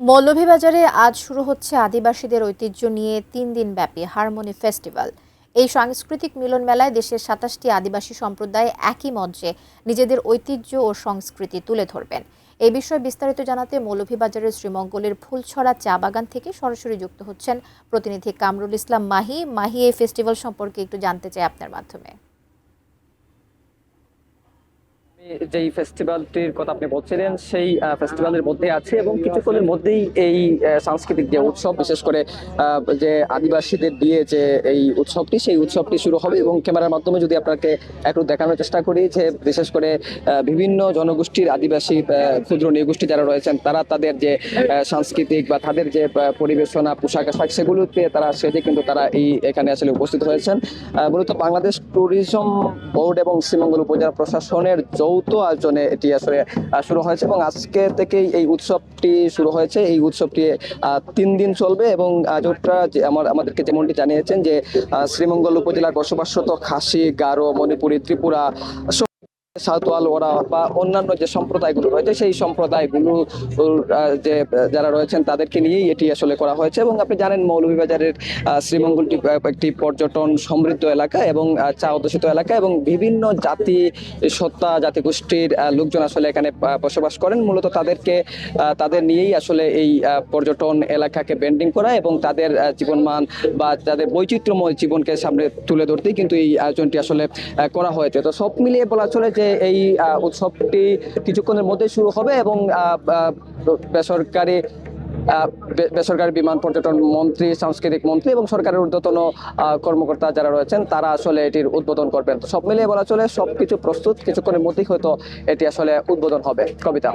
মৌলভীবাজারে আজ শুরু হচ্ছে আদিবাসীদের ঐতিহ্য নিয়ে ৩ দিন ব্যাপী হারমোনি ফেস্টিভ্যাল। এই সাংস্কৃতিক মিলন মেলায় দেশের ২৭টি আদিবাসী সম্প্রদায় একই মঞ্চে নিজেদের ঐতিহ্য ও সংস্কৃতি তুলে ধরবেন। এই বিষয়ে বিস্তারিত জানাতে মৌলভীবাজারের শ্রীমঙ্গলের ফুলছড়া চা বাগান থেকে সরাসরি যুক্ত হচ্ছেন প্রতিনিধি কামরুল ইসলাম মাহি। এই ফেস্টিভ্যাল সম্পর্কে একটু জানতে চাই আপনার মাধ্যমে। যেই ফেস্টিভ্যালটির কথা আপনি বলছিলেন সেই ফেস্টিভ্যালের মধ্যে আছে এবং কিছুক্ষণের মধ্যেই এই সাংস্কৃতিক যে উৎসব, বিশেষ করে যে আদিবাসীদের দিয়ে যে এই উৎসবটি, সেই উৎসবটি শুরু হবে। এবং ক্যামেরার মাধ্যমে যদি আপনাকে একটু দেখানোর চেষ্টা করি যে বিশেষ করে বিভিন্ন জনগোষ্ঠীর আদিবাসী ক্ষুদ্র নৃগোষ্ঠী যারা রয়েছেন, তারা তাদের যে সাংস্কৃতিক বা তাদের যে পরিবেশনা, পোশাক আশাক, সেগুলোতে তারা সেজে কিন্তু তারা এখানে আসলে উপস্থিত হয়েছেন। মূলত বাংলাদেশ ট্যুরিজম বোর্ড এবং শ্রীমঙ্গল উপজেলা প্রশাসনের যৌথ আয়োজনে এটি আসলে শুরু হয়েছে এবং আজকে থেকেই এই উৎসবটি শুরু হয়েছে। এই উৎসবটি ৩ দিন চলবে এবং আয়োজকরা আমাদেরকে যেমনটি জানিয়েছেন যে শ্রীমঙ্গল উপজেলার বসবাসরত খাসি, গারো, মণিপুরী, ত্রিপুরা, সাঁওতাল, ওরা বা অন্যান্য যে সম্প্রদায়গুলো রয়েছে, সেই সম্প্রদায়গুলো যে যারা রয়েছেন তাদেরকে নিয়েই এটি আসলে করা হয়েছে। এবং আপনি জানেন মৌলভীবাজারের শ্রীমঙ্গলটি একটি পর্যটন সমৃদ্ধ এলাকা এবং চা অধ্যুষিত এলাকা এবং বিভিন্ন জাতি সত্তা, জাতিগোষ্ঠীর লোকজন আসলে এখানে বসবাস করেন। মূলত তাদের নিয়েই আসলে এই পর্যটন এলাকাকে ব্র্যান্ডিং করা এবং তাদের জীবনমান বা তাদের বৈচিত্র্যময় জীবনকে সামনে তুলে ধরতেই কিন্তু এই আয়োজনটি আসলে করা হয়েছে। তো সব মিলিয়ে বলা চলে যে এই উৎসবটি কিছুক্ষণের মধ্যে শুরু হবে এবং বেসরকারি বিমান পর্যটন মন্ত্রী, সাংস্কৃতিক মন্ত্রী এবং সরকারের ঊর্ধ্বতন কর্মকর্তা যারা রয়েছেন, তারা আসলে এটির উদ্বোধন করবেন। তো সব মিলিয়ে বলা চলে সবকিছু প্রস্তুত, কিছুক্ষণের মধ্যেই হয়তো এটি আসলে উদ্বোধন হবে। কবিতা।